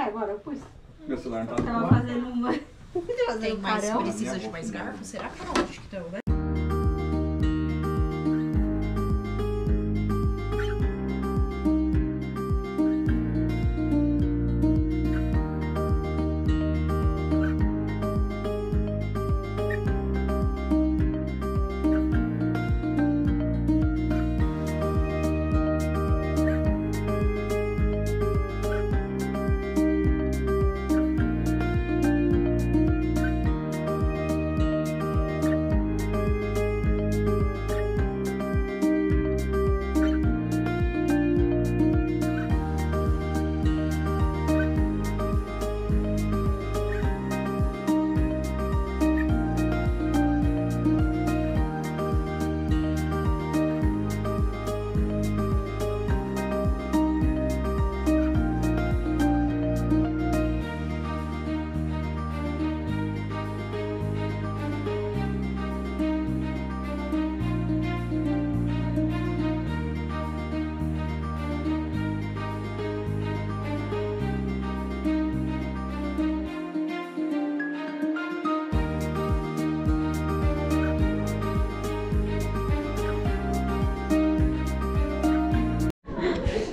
agora eu pus. Meu celular não tá. Tava fazendo uma. Tem mais, precisa de mais garfo? Será que não? Acho que não, né?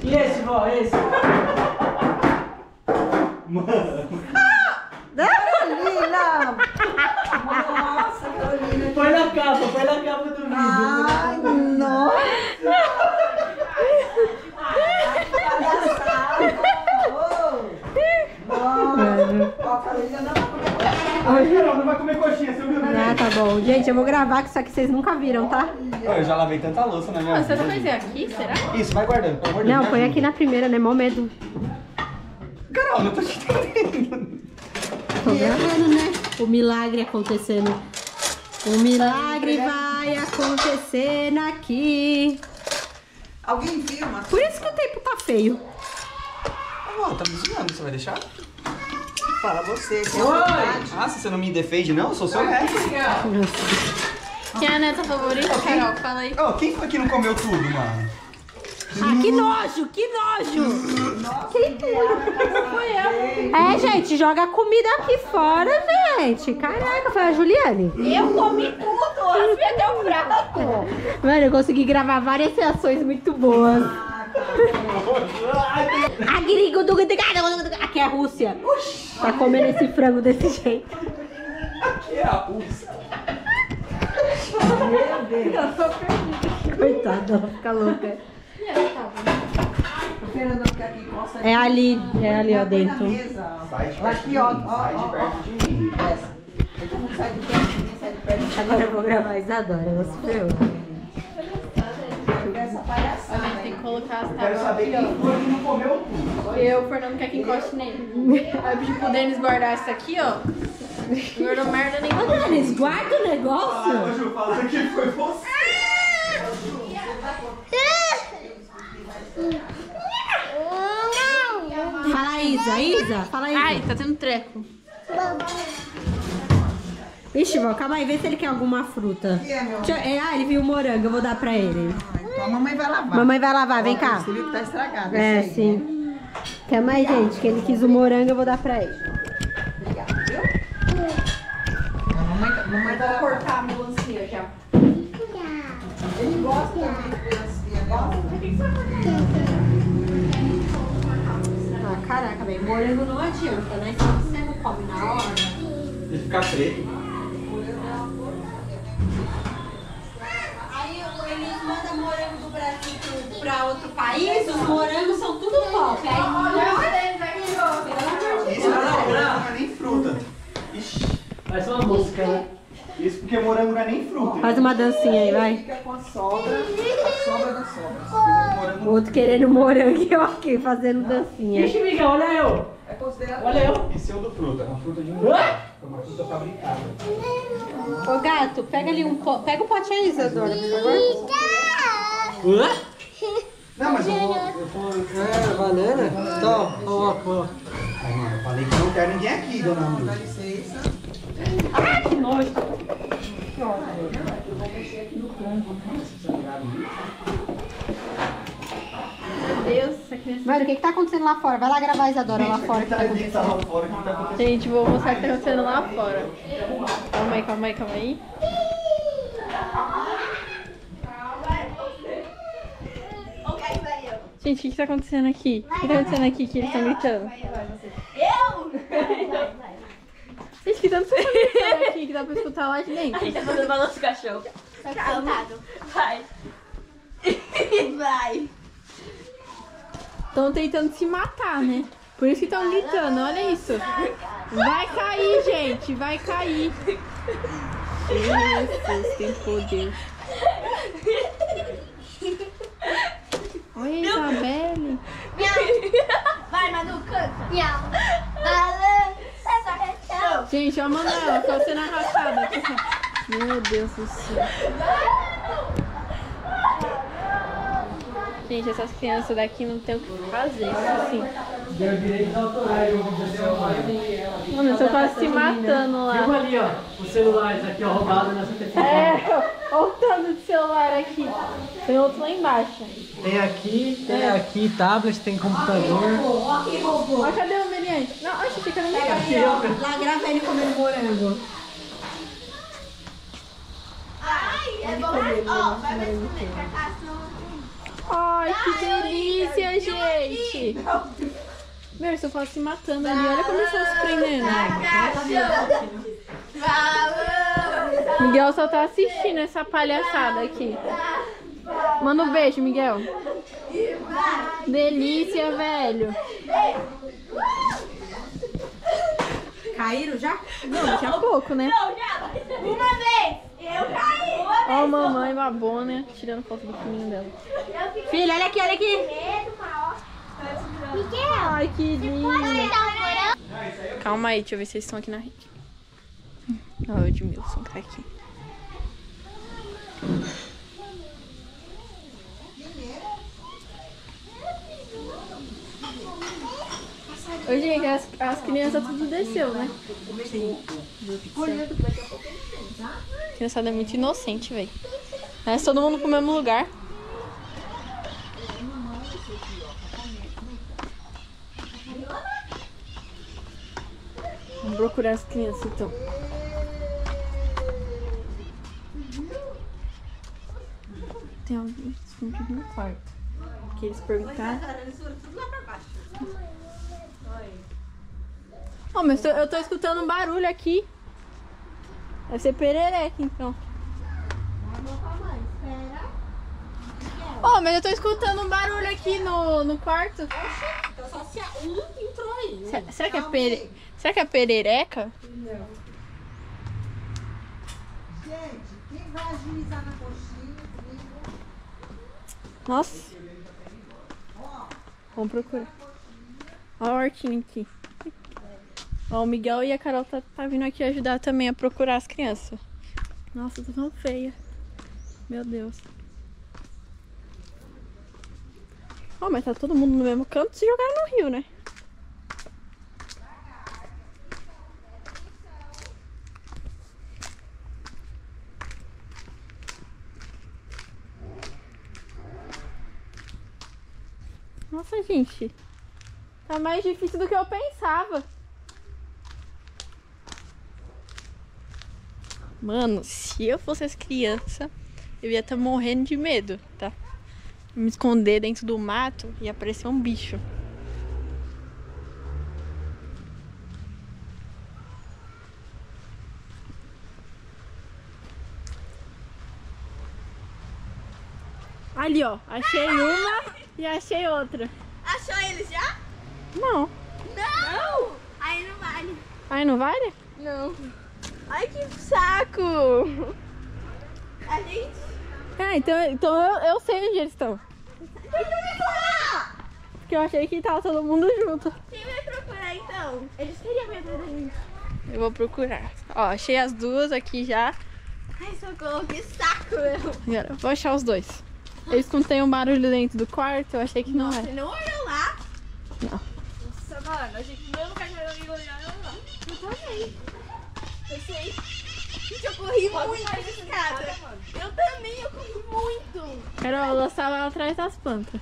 E esse, vó, esse? Mano. Carolina! Nossa, Carolina. Põe na capa do vídeo. Ai, nossa! Ó, a Carolina não vai comer. Ai, Carol, não vai comer coxinha, você viu? Ah, tá bom. Gente, eu vou gravar que isso aqui vocês nunca viram, tá? Eu já lavei tanta louça na minha vida. Você não vai ver aqui, será? Isso, vai guardando, vai guardando. Não, põe aqui na primeira, né? Mó medo. Carol, não tô te entendendo. Tô gravando, né? O milagre acontecendo. O milagre vai acontecendo aqui. Alguém filma? Por isso que o tempo tá feio. Ó, tá me zoando, você vai deixar? Fala você, que é Oi! verdade. Ah, se você não me defende, não, eu sou seu neto. Quem é a neta favorita, Carol? Fala aí. Ô, quem foi que não comeu tudo, mano? Ah, que nojo, que nojo! Foi eu. É, gente, joga a comida aqui fora, gente. Caraca, foi a Juliane. Eu comi tudo. Eu perdeu o prato. Mano, eu consegui gravar várias reações muito boas. Aqui é a Rússia. Tá comendo esse frango desse jeito. Aqui é a Rússia. Meu Deus. Eu tô perdida. Coitada, ela fica louca. O Fernando quer que encosta É ali, ó, na dentro. mesa. Sai de perto Aqui, de ó, mim, ó, sai de ó, perto de mim. Essa. Todo mundo sai de perto de mim, sai de perto de mim. Agora eu vou gravar a Isadora, ela se ferrou. Essa palhaçada. Tem que colocar as Quero tábuas saber aqui, quem foi que não comeu tudo. ó. Eu, o Fernando quer que encoste nele. Aí eu pedi pro Denis guardar isso aqui, ó. Não guardou merda nenhuma. Ô, Denis, guarda o negócio. Ô, Ju, falaram que foi você. Fala, Isa, fala, Isa. Ai, tá tendo treco. Ixi, vó, calma aí, vê se ele quer alguma fruta. Que é, meu? Ele viu o morango, eu vou dar pra ele. Então a mamãe vai lavar. Mamãe vai lavar, vem Ó, cá. Você viu que tá estragado. É, esse aí, sim. né? Quer mais, gente? Que ele quis o morango, eu vou dar pra ele. Obrigada, viu? A mamãe vai lavar. Cortar a melancia já. Ele gosta também de criancinha, gosta? Ah, caraca, velho, morango não adianta, né? Se você não come na hora... Ele fica preto. Aí eles mandam morango do Brasil pra outro país, os morangos são tudo top. Isso não é nem fruta. Ixi, Parece uma mosca, né? isso porque morango não é nem fruta. Faz uma dancinha aí, vai. Fica com a sobra da sobra. O outro querendo morango e eu aqui fazendo dancinha. Ixi, Miguel, olha eu. É considerado. Olha eu. Isso é o do fruta, é uma fruta de morango. É uma fruta fabricada. Ô gato, pega ali pega o pote aí, Isadora, por favor. Hã? Não, mas eu vou. É, banana? Então, ó. Ai, mano, eu falei que não quero ninguém aqui, dona Dá Lúcia. licença. Que nojo. Meu Deus, isso aqui Velho, o que tá acontecendo lá fora? Vai lá gravar a Isadora lá fora. Tá ali, tá lá fora, o que tá acontecendo? Gente, vou mostrar o que tá acontecendo lá fora. Calma aí, calma aí, calma aí. Gente, o que tá acontecendo aqui? O que tá acontecendo aqui que eles estão gritando? Gente, que tanto gritando aqui que dá pra escutar lá de dentro? A gente tá fazendo balanço do cachorro. Calmado. Vai. Vai. Estão tentando se matar, né? Por isso que estão gritando, olha isso. Vai cair, gente, vai cair. Jesus, tem poder. Oi, Isabelle. Vai, Manu, canta. Gente, ó a Manuela, tá sendo arrastada. Meu Deus do céu. Gente, essas crianças daqui não tem o que fazer, assim. Deu direitos autorais no vídeo do celular. Mano, eu tô quase se matando lá. Filma ali, ó. Os celulares aqui, ó, roubados nessa TV. É, olha o tanto de celular aqui. Tem outro lá embaixo. Tem aqui tablet, tem computador. Ó, cadê o meliante? Não, acho que fica no meio. Lá grava ele comendo morango. Ai, que delícia, gente. Meu, eles estão se matando ali. Olha como eles estão se prendendo. Miguel só tá assistindo essa palhaçada aqui. Manda um beijo, Miguel. Delícia, velho. Caíram já? Não, daqui a pouco, né? Uma vez, eu caí. Ó, a mamãe babona tirando foto do filhinho dela. Filha, olha aqui, olha aqui. Ai, que lindo. Calma aí, deixa eu ver se eles estão aqui na rede. Olha o Edmilson que tá aqui. Oi, gente, as crianças tudo desceu, né? Sim. A criançada é muito inocente, velho. Parece todo mundo pro mesmo lugar. Vamos procurar as crianças, então. Tem alguém escondido no quarto. Que eles perguntaram. Oh, mas eu tô escutando um barulho aqui. Deve ser perereca, então. Oh, mas eu tô escutando um barulho aqui no quarto. Então só se um entrou aí. Será que é perereca? Não. Gente, quem vai agilizar na coxinha comigo? Nossa. Vamos procurar. Olha a hortinha aqui. Ó, o Miguel e a Carol tá vindo aqui ajudar também a procurar as crianças. Nossa, tô tão feia. Meu Deus. Ó, mas tá todo mundo no mesmo canto, se jogaram no rio, né? Nossa, gente. Tá mais difícil do que eu pensava. Mano, se eu fosse as crianças, eu ia estar morrendo de medo, tá? Me esconder dentro do mato e aparecer um bicho. Ali, ó. Achei uma e achei outra. Achou eles já? Não. Não! Aí não vale. Aí não vale? Não. Ai, que saco! A gente... Então eu sei onde eles estão. Quem vai procurar? Porque eu achei que tava todo mundo junto. Quem vai procurar então? Eles queriam ver da gente. Eu vou procurar. Ó, achei as duas aqui já. Ai, socorro, que saco, meu. Agora, vou achar os dois. Eu escutei um barulho dentro do quarto, eu achei que não Você era. não olhou lá? Não. Nossa, mano, a gente não nunca olhou lá. Eu também. Eu sei. Gente, eu corri muito essa escada. Eu também, eu corri muito. Carol, ela estava lá atrás das plantas.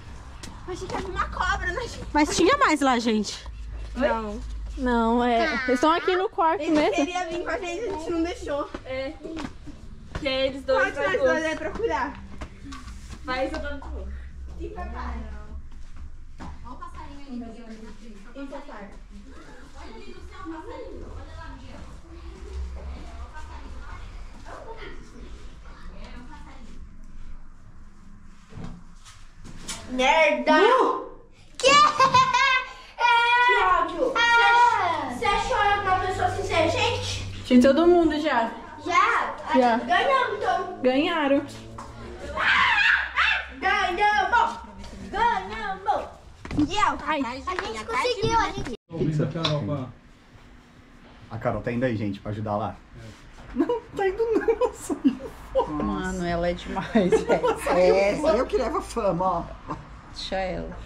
Achei que havia uma cobra, né? Mas tinha mais lá, gente. Não. Não, eles estão aqui no quarto Ele mesmo. queria vir com a gente não deixou. É. Que é eles dois. Pode nós dois aí procurar. Vai jogando pro outro. Se prepara. Olha o passarinho ali, Miguel. Em total. Olha ali no céu, o passarinho. Olha lá, Miguel. Merda! Que ódio! Você achou alguma pessoa sincera, gente? Tinha todo mundo já. Já? Já. Ganhamos, então. Ganharam. Ganhamos! Ganhamos! Ai, A gente conseguiu, a gente... A Carol tá indo aí, gente, pra ajudar lá. Não, tá indo não. Mano, ela é demais, velho. Só eu que levo a fama, ó. Deixa ela.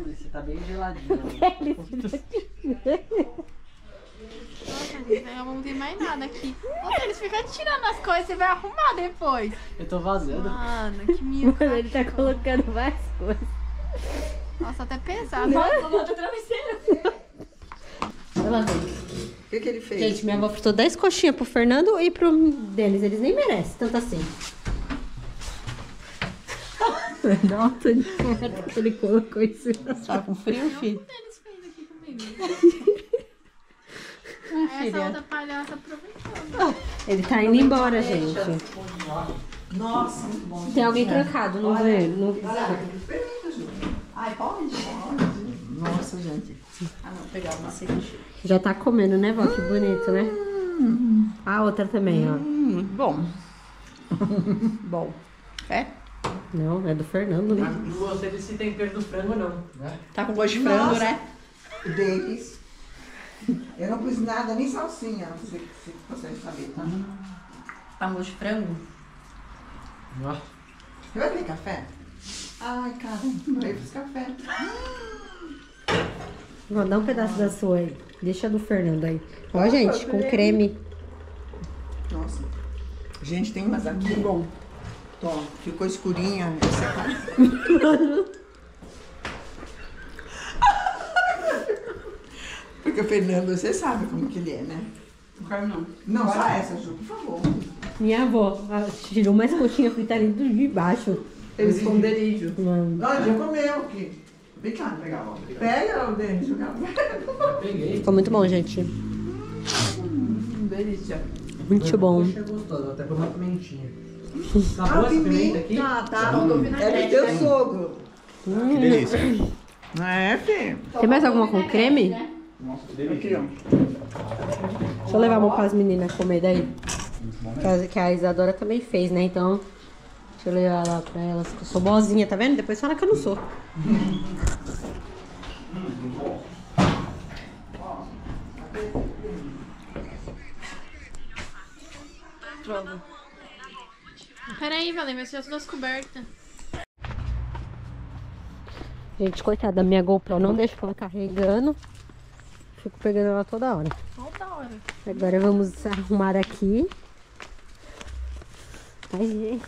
Você tá bem geladinho. Nossa, gente, eu não tem mais nada aqui. Nossa, eles ficam tirando as coisas, você vai arrumar depois. Eu tô vazando. Mano, que minha. Mano, ele tá colocando várias coisas. Nossa, até pesado. Bota travesseiro. Olha lá, O que ele fez? gente, minha avó fritou 10 coxinhas pro Fernando e pro Denis. Eles nem merecem, tanto assim. Nossa, de merda que ele colocou isso. Tá com frio, filho? Eles fez aqui comigo. Essa outra palhaça aproveitou. Ele tá indo embora, gente. Nossa, muito bom. Tem alguém trancado, não vê? Não... Ai, pode? Nossa, gente. Ah, não, pegar uma cerveja. Já tá comendo, né, vó? Que bonito, né? A outra também, ó. Bom. Bom. É? Não, é do Fernando, né? Não gostei desse tempero do frango, não. Tá com gosto de frango, Nossa. né? O deles. Eu não pus nada, nem salsinha. Não sei se vocês saberem, tá? Tá com gosto de frango? Ó. Você vai ter café? Ai, caramba. Eu fiz café. Vou dar um pedaço da sua aí. Deixa a do Fernando aí. Ó, gente, com creme. Nossa. Gente, tem umas aqui. Bom. Ó, ficou escurinha. Porque o Fernando, você sabe como que ele é, né? Não quero não. Não, só essa, Ju, por favor. Minha avó tirou mais coxinha frita ali de baixo. Eu esconderijo. Mano. Não, já comeu aqui. Vem cá, pegar a pega o Denis, jogar. Peguei. Ficou muito bom, gente. Delícia. Muito bom. Poxa, é gostoso. Até por uma pimentinha. Tá boa essa pimenta aqui? Tá. É do teu sogro. Que delícia. Não é, filho? Tem mais alguma com creme? Nossa, que delícia. Deixa eu levar uma para as meninas comer daí. Que a Isadora também fez, né? Então, deixa eu levar lá pra elas. Eu sou boazinha, tá vendo? Depois fala que eu não sou. Prova. Peraí, Valém, mas já todas cobertas. Gente, coitada da minha GoPro, não deixa ela carregando. Fico pegando ela toda hora. Toda hora. Agora vamos arrumar aqui. Ai, gente.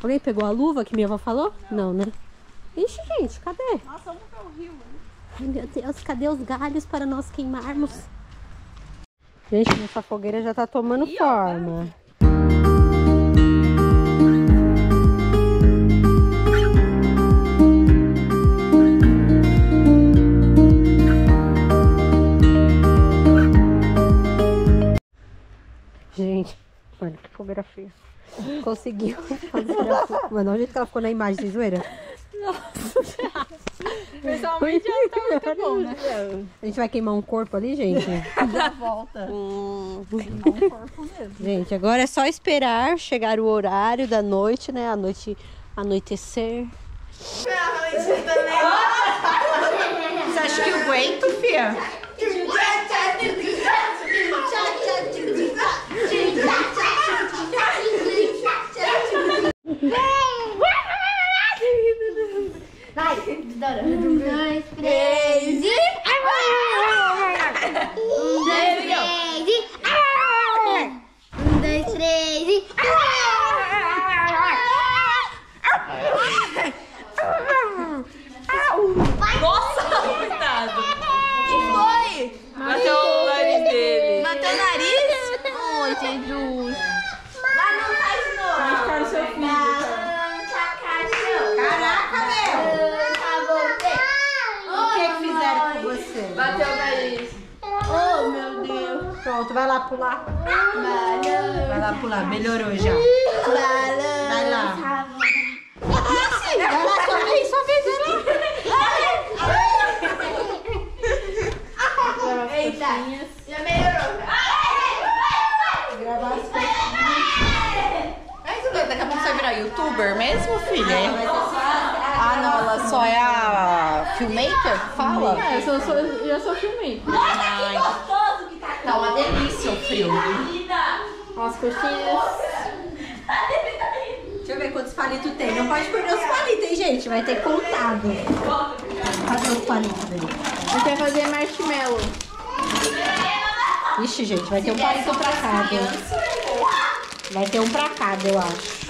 Alguém pegou a luva que minha avó falou? Não, né? Ixi, gente, cadê? Nossa, vamos pro rio. Ai, meu Deus, cadê os galhos para nós queimarmos? Gente, nossa fogueira já tá tomando forma. Gente, olha que fogueira feia. Conseguiu fazer a fogueira. Mano, olha o jeito que ela ficou na imagem, vocês viram? Pessoalmente já tá muito bom, né? A gente vai queimar um corpo ali, gente? Já volta. Queimar um corpo mesmo. Gente, agora é só esperar chegar o horário da noite, né? A noite anoitecer. Você acha que eu aguento, fia? Vai, Dora. 1, 2, 3 e... 1, 2, 3 e... 1, 2, 3 e... Nossa, coitado. Que foi? Bateu o nariz dele. Bateu o nariz? Oi, Jesus. Mas não faz de novo. Vai ficar no seu filho. Balança, cachorro. Caraca, O que fizeram com você? Bateu o nariz. Oh, meu Deus. Pronto, vai lá pular. Vai lá pular, melhorou já. Balança. Vai lá. Vai lá, sua vez, vai lá. Eita, já melhorou. Gravar as Mas daqui a pouco você vai virar youtuber mesmo, filha? Ah, não, ela só é a filmmaker que fala? É, eu já sou filmei. Ai, tá uma delícia o frio. As coxinhas. Deixa eu ver quantos palitos tem. Não pode perder os palitos, hein, gente? Vai ter contado. Cadê os palitos dele? A gente vai fazer marshmallow. Ixi, gente, vai ter um palito pra cada. Vai ter um pra cada, eu acho.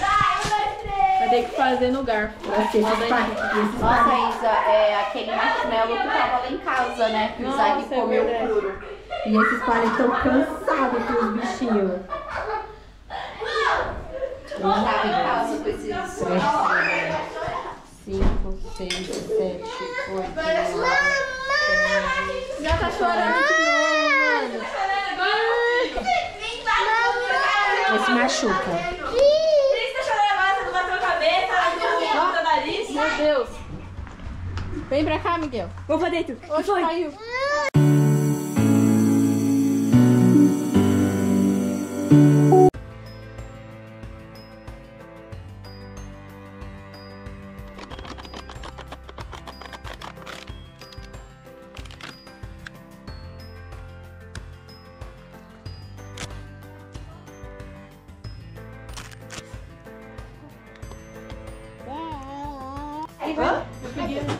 Vai ter que fazer no garfo. Vai ter esses palitos. Nossa, Isa, é aquele marshmallow que tava lá em casa, né? Que o Isaac Nossa, é comeu verdade. puro. E esses palitos estão cansados com os bichinhos. Tava em casa com esses. 5, 6, 7, 8, 9. Já tá chorando de novo, mano. Esse machuca. Você tá chorando agora, você não bateu a cabeça, bateu o nariz. Meu Deus. Vem pra cá, Miguel. Vou pra dentro. Oxe, caiu.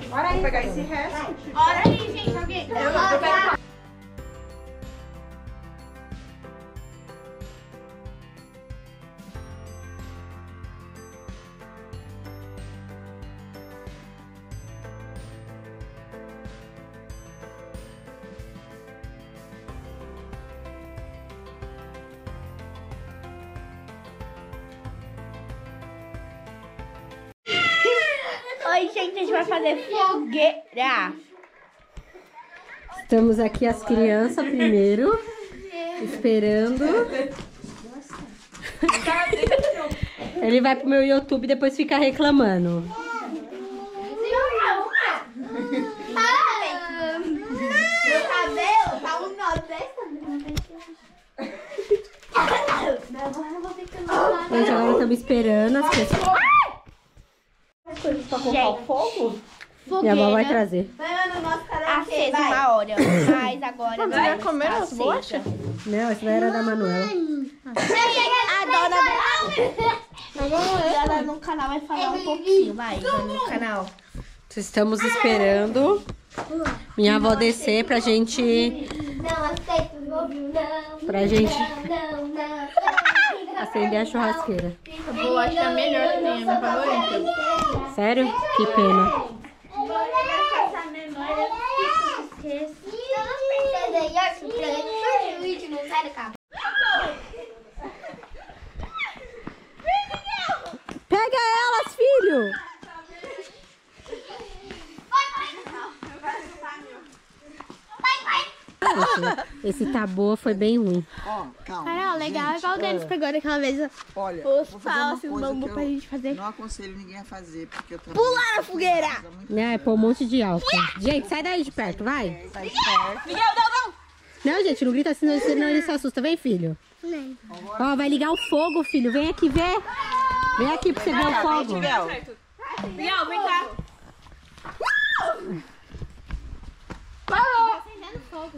Bora aí pegar esse resto. Olha aí, gente, alguém. Eu pego. Oi, gente, a gente vai fazer fogueira. Estamos aqui as crianças primeiro, esperando. Ele vai pro meu YouTube e depois fica reclamando. Meu cabelo tá um nó dessa. Agora eu vou ter que levar. Gente, agora estamos esperando as pessoas. Pra colocar o fogo? Minha avó vai trazer. Vai no nosso canal. Acesa uma hora, mas agora Vocês vai já comeram as acesa. bolachas? Não, essa daí era da Manuela. A dona no canal vai falar um pouquinho, vai, no canal. Estamos esperando minha avó descer pra gente Não aceito novo, não. Pra gente Não. acender a churrasqueira. A bolacha é a melhor que tem, é minha favorita. Sério? Que pena. Vou levar essa memória. O vídeo não sai do carro. Pega elas, filho! Esse tabu foi bem ruim. Ó, calma. Carol, legal. gente, Igual o Denis pegou daquela vez. Olha, Os vou fazer paus, uma assim, coisa bambu que pra gente fazer. eu não aconselho ninguém a fazer, porque eu trabalho... Pular na fogueira! É, pôr um monte de álcool. Gente, sai daí de perto, vai. Sai de perto. Miguel, não! Não, gente, não grita assim, senão ele se assusta. Vem, filho. Nem. Ó, vai ligar o fogo, filho. Vem aqui ver. Vem aqui pra você ver o fogo. Miguel. Miguel, vem cá.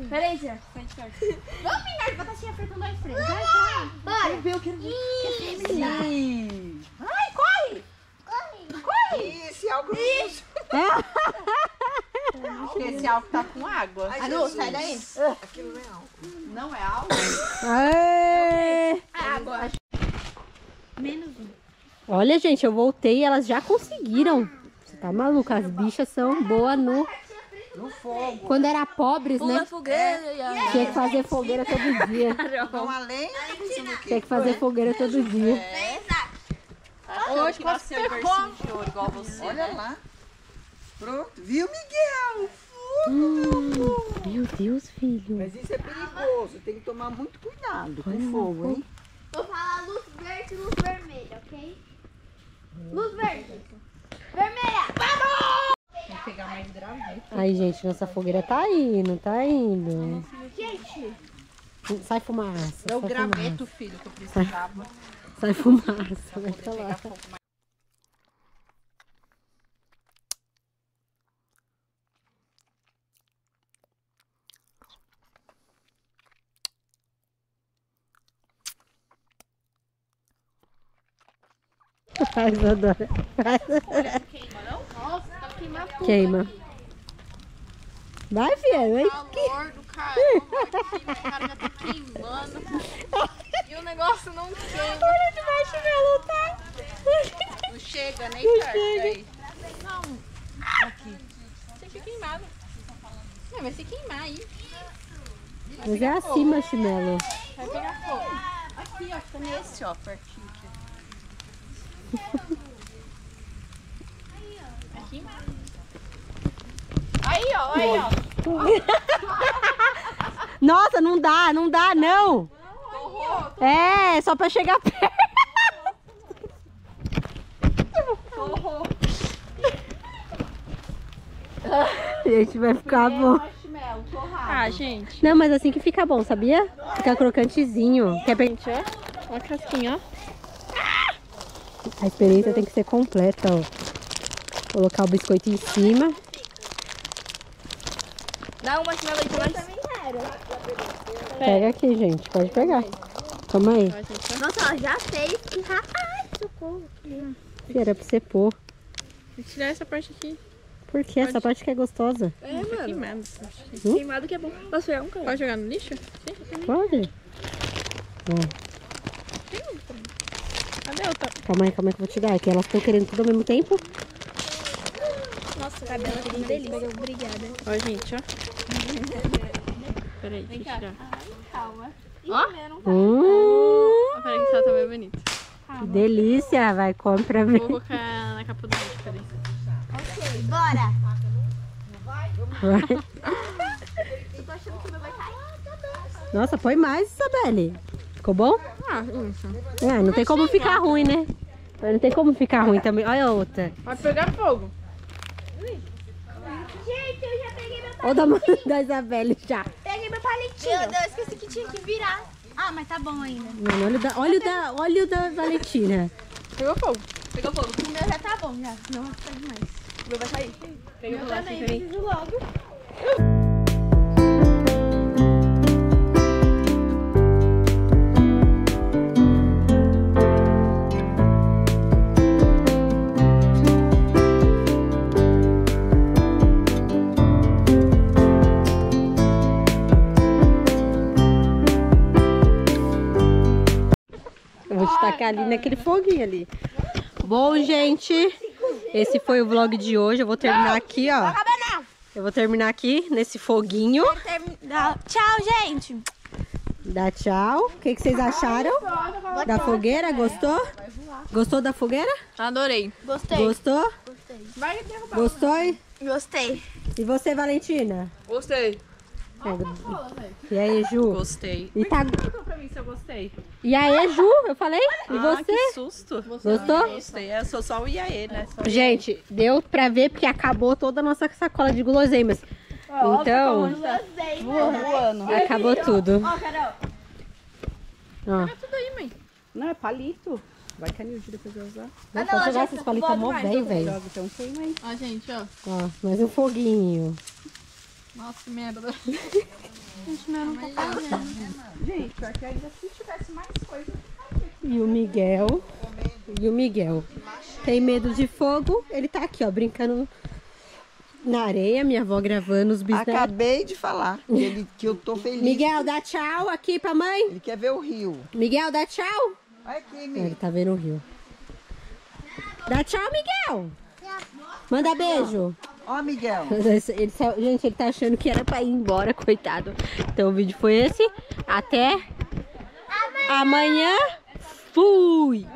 Peraí, Zé. Vamos pingar de batatinha frita 1, 2, 3. Vai. Bora. Eu quero ver. Sim. Ai, corre! Esse álcool Esse álcool tá com água. Anu, sai daí. Aquilo não é álcool. Não é álcool? Aê! Água. Menos 1. Olha, gente, eu voltei e elas já conseguiram. Você tá maluca? As bichas são boas no fogo. Quando era pobres, né? Tinha que fazer fogueira todo dia. Com a lenha, tá pensando o quê? Tinha que fazer fogueira todo dia. Hoje nasceu em bercinho de ouro igual você. Olha lá. Pronto. Viu, Miguel? Meu Deus, filho. Mas isso é perigoso. Tem que tomar muito cuidado com o fogo, hein? Vou falar luz verde e luz vermelha, ok? Luz verde. Vermelha. Vou pegar mais graveta. Ai, gente, nossa fogueira tá indo, tá indo. Gente. Sai fumaça. É o sai graveto, filho, que eu precisava. fumaça. Sai fumaça. Vai pra lá. Ai, Isadora. Nossa, tá queimando tudo. Queima. Vai, filha. Vai. Calor do caramba aqui, minha cara já tá queimando. E o negócio não queima. Olha de marshmallow, tá? Não chega nem perto aí. Você fica queimado. Não, vai se queimar aí. Mas é assim, marshmallow. Vai pegar fogo. Aqui, ó, tá nesse, ó, pertinho aqui. Aí, ó. Nossa, não dá, não. É, só pra chegar perto. Gente, vai ficar bom. Ah, gente. Não, mas assim que fica bom, sabia? Fica crocantezinho. Quer pegar? Olha a casquinha, ó. A experiência tem que ser completa, ó. Colocar o biscoito em cima. Dá um marshmallow aí pra nós. Pega aqui, gente. Pode pegar. Toma aí. Nossa, ela já fez. Ai, socorro. Era pra você pôr. Vou tirar essa parte aqui. Por quê? Essa parte que é gostosa. É, mano. Queimado. Queimado que é bom. Posso pegar um cara? Pode jogar no lixo? Pode? Cadê outra? Calma aí que eu vou te dar. Aqui elas estão querendo tudo ao mesmo tempo. Nossa, o cabelo aqui uma delícia. Obrigada. Ó, gente, ó. Peraí, deixa eu tirar. Calma. Ó. Peraí que ela tá bem bonita. Que delícia. Vai, come pra ver. Vou colocar na capa do vídeo, peraí. Ok, bora. Vai. Eu tô achando que o meu vai cair. Nossa, põe mais, Isabelle. Ficou bom? Ah, isso. É, não tem como ficar ruim, né? Não tem como ficar ruim também. Olha a outra. Vai pegar fogo. Gente, eu já peguei meu Olha o tamanho da Isabelle já. Peguei meu palitinho. Meu Deus, esqueci que tinha que virar. Ah, mas tá bom ainda. Mano, olha o da Valentina. Pegou fogo. Pegou fogo. O meu já tá bom, já. Não vai ficar demais. O meu vai sair. Pegou fogo Também, aqui, peraí. preciso logo. Eu vou te tacar ali naquele foguinho ali. Bom, gente, esse foi o vlog de hoje. Eu vou terminar aqui, ó. Eu vou terminar aqui nesse foguinho. Tchau, gente. Dá tchau. O que vocês acharam da fogueira? Gostou? Gostou da fogueira? Adorei. Gostei. Gostou? Vai derrubar. Gostou? Gostei. E você, Valentina? Gostei. E aí, Ju? Gostei. E, tá... Pra mim se eu gostei. e aí, Ju? Eu falei? E você? Que susto. Gostou? Gostei. Eu sou só o Iaê, né? Gente, deu pra ver porque acabou toda a nossa sacola de guloseimas. Então, Voando. acabou tudo. Ó, Carol. Ó. Tudo aí, mãe. Não, é palito. Vai que a Nilde depois vai usar. Não, pode jogar esses palitos mó velho, velho. Joga, então queima aí. Ó, gente, ó. Ó, mais um foguinho. Nossa, que merda. Gente, pior que ainda se tivesse mais coisa. E o Miguel. Tem medo de fogo. Ele tá aqui, ó, brincando na areia. Minha avó gravando os bisnetos. Acabei de falar que eu tô feliz. Miguel, dá tchau aqui pra mãe. Ele quer ver o rio. Miguel, dá tchau. Olha aqui, Ele Miguel. tá vendo o rio. Dá tchau, Miguel. Manda beijo. Ó, Miguel. Gente, ele tá achando que era pra ir embora, coitado. Então o vídeo foi esse. Até amanhã. Fui!